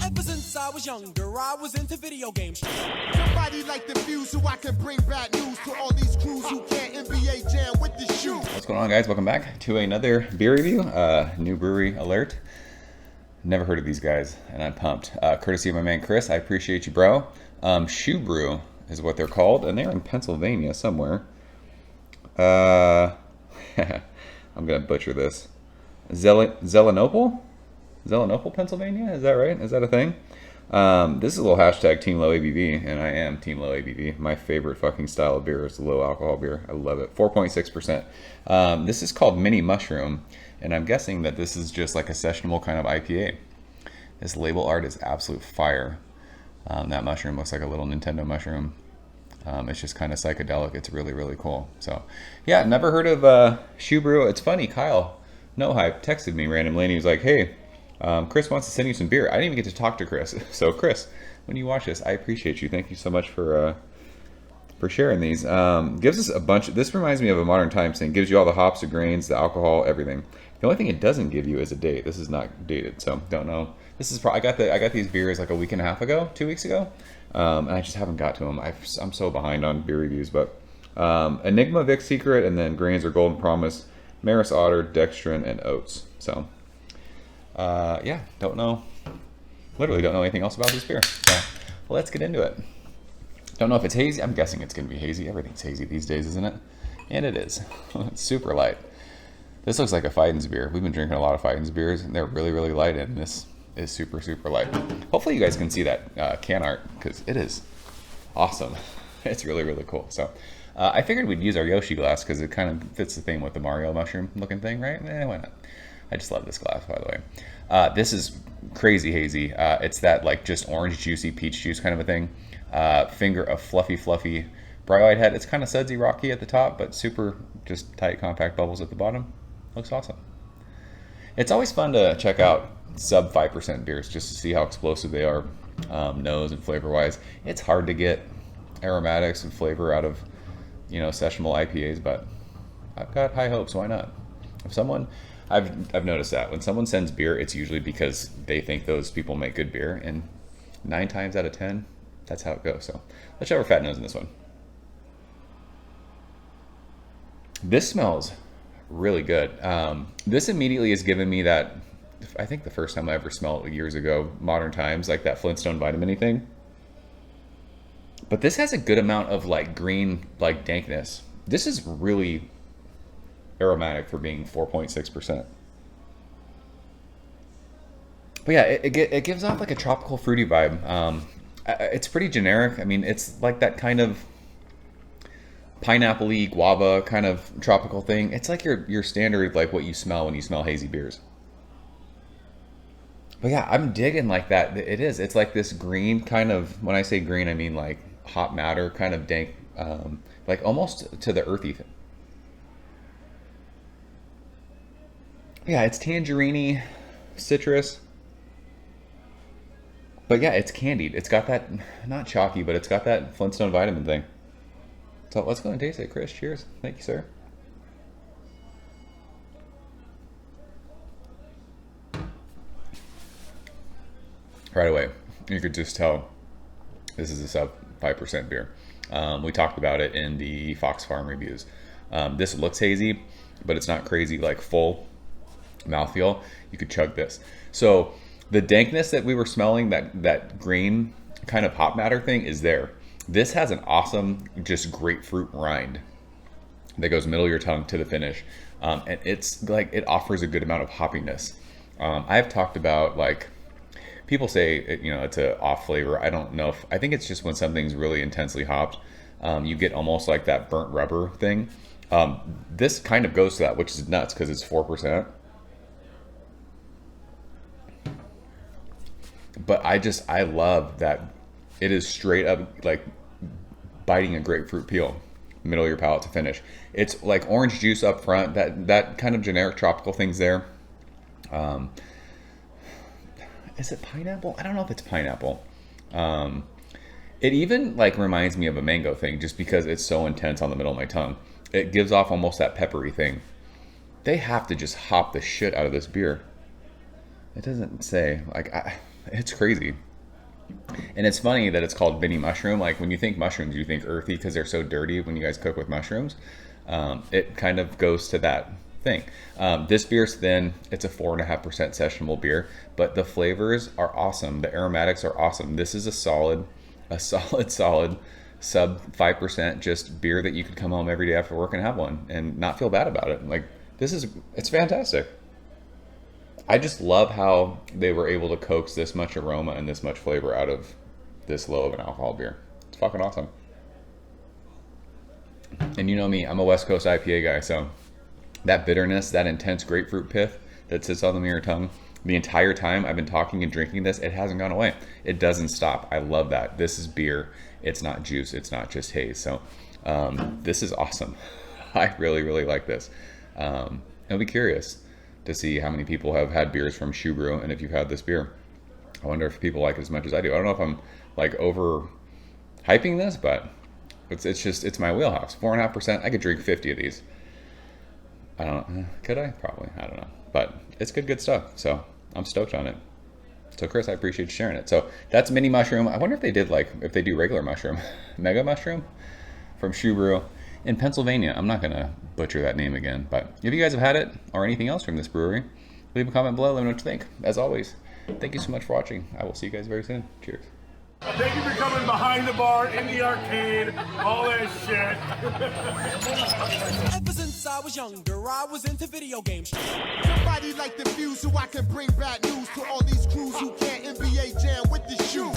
Ever since I was younger, I was into video games. Somebody like the fuse so I can bring bad news to all these crews who can't NBA jam with the shoe. What's going on, guys? Welcome back to another beer review. New brewery alert. Never heard of these guys, and I'm pumped. Courtesy of my man Chris. I appreciate you, bro. Shubrew is what they're called, and they're in Pennsylvania somewhere. I'm gonna butcher this. Zelenople, Pennsylvania. Is that right? Is that a thing? This is a little hashtag Team Low ABV, and I am Team Low ABV. My favorite fucking style of beer is low alcohol beer. I love it. 4.6%. This is called Mini Mushroom, and I'm guessing that this is just like a sessionable kind of IPA. This label art is absolute fire. That mushroom looks like a little Nintendo mushroom. It's just kind of psychedelic. It's really, really cool. So, yeah, never heard of Shubrew. It's funny, Kyle, No Hype, texted me randomly, and he was like, hey, Chris wants to send you some beer. I didn't even get to talk to Chris. So, Chris, when you watch this, I appreciate you. Thank you so much for sharing these. Gives us a bunch. This reminds me of a Modern Times thing. Gives you all the hops, the grains, the alcohol, everything. The only thing it doesn't give you is a date. This is not dated, so don't know. This is I got these beers like a week and a half ago, 2 weeks ago, and I just haven't got to them. I'm so behind on beer reviews, but Enigma, Vic Secret, and then grains are Golden Promise, Maris Otter, Dextrin, and Oats. So yeah, don't know. Literally don't know anything else about this beer. So let's get into it. Don't know if it's hazy. I'm guessing it's going to be hazy. Everything's hazy these days, isn't it? And it is. It's super light. This looks like a Feiden's beer. We've been drinking a lot of Feiden's beers, and they're really, really light, and this is super, super light. Hopefully you guys can see that can art, because it is awesome. It's really, really cool. So I figured we'd use our Yoshi glass, because it kind of fits the theme with the Mario mushroom looking thing, right? Why not? I just love this glass, by the way. This is crazy hazy. It's that like just orange juicy peach juice kind of a thing. Finger of fluffy bright-eyed head. It's kind of sudsy rocky at the top, but super just tight compact bubbles at the bottom. Looks awesome. It's always fun to check out sub 5% beers just to see how explosive they are, nose and flavor wise. It's hard to get aromatics and flavor out of, sessionable IPAs, but I've got high hopes. Why not? If someone, I've noticed that when someone sends beer, it's usually because they think those people make good beer, and 9 times out of 10, that's how it goes. So let's show our fat nose in this one. This smells really good. This immediately has given me that, I think the first time I ever smelled it years ago, Modern Times, like that Flintstone vitamin-y thing. But this has a good amount of like green, like dankness. This is really aromatic for being 4.6%. But yeah, it gives off like a tropical fruity vibe. It's pretty generic. I mean, it's like that kind of pineapple-y, guava kind of tropical thing. It's like your standard, like what you smell when you smell hazy beers. But yeah, I'm digging like that. It is. It's like this green kind of, when I say green, I mean like hot matter kind of dank, like almost to the earthy thing. Yeah, it's tangerine-y, citrus. But yeah, it's candied. It's got that, not chalky, but it's got that Flintstone vitamin thing. So let's go and taste it, Chris. Cheers. Thank you, sir. Right away, you could just tell this is a sub 5% beer. We talked about it in the Fox Farm reviews. This looks hazy, but it's not crazy like full mouthfeel. You could chug this. So the dankness that we were smelling, that green kind of hop matter thing is there. This has an awesome, just grapefruit rind that goes middle of your tongue to the finish. And it's like, it offers a good amount of hoppiness. I've talked about like, people say, it's a off flavor. I don't know I think it's just when something's really intensely hopped, you get almost like that burnt rubber thing. This kind of goes to that, which is nuts because it's 4%. But I love that it is straight up like biting a grapefruit peel, middle of your palate to finish. It's like orange juice up front, that kind of generic tropical things there. Is it pineapple? I don't know if it's pineapple. It even like reminds me of a mango thing just because it's so intense on the middle of my tongue. It gives off almost that peppery thing. They have to just hop the shit out of this beer. It doesn't say, like, It's crazy. And it's funny that it's called mini mushroom. Like when you think mushrooms, you think earthy because they're so dirty when you guys cook with mushrooms. It kind of goes to that thing. This beer's thin. It's a 4.5% sessionable beer, but the flavors are awesome. The aromatics are awesome. This is a solid sub 5% just beer that you could come home every day after work and have one and not feel bad about it. Like it's fantastic. I just love how they were able to coax this much aroma and this much flavor out of this low of an alcohol beer. It's fucking awesome. And you know me, I'm a West Coast IPA guy, so that bitterness, that intense grapefruit pith that sits on the mirror tongue, the entire time I've been talking and drinking this, it hasn't gone away. It doesn't stop. I love that. This is beer. It's not juice. It's not just haze. So this is awesome. I really, really like this. I'll be curious to see how many people have had beers from Shubrew and if you've had this beer. I wonder if people like it as much as I do. I don't know if I'm like over hyping this, but it's my wheelhouse. 4.5%. I could drink 50 of these. I don't. Could I? Probably. I don't know. But it's good stuff. So I'm stoked on it. So Chris, I appreciate you sharing it. So that's mini mushroom. I wonder if they do regular mushroom, mega mushroom from Shubrew in Pennsylvania. I'm not gonna butcher that name again. But if you guys have had it or anything else from this brewery, leave a comment below. Let me know what you think. As always, thank you so much for watching. I will see you guys very soon. Cheers. Thank you for coming behind the bar, in the arcade, all that shit. Ever since I was younger, I was into video games. Somebody like the fuse so I can bring bad news to all these crews who can't NBA jam with the shoe.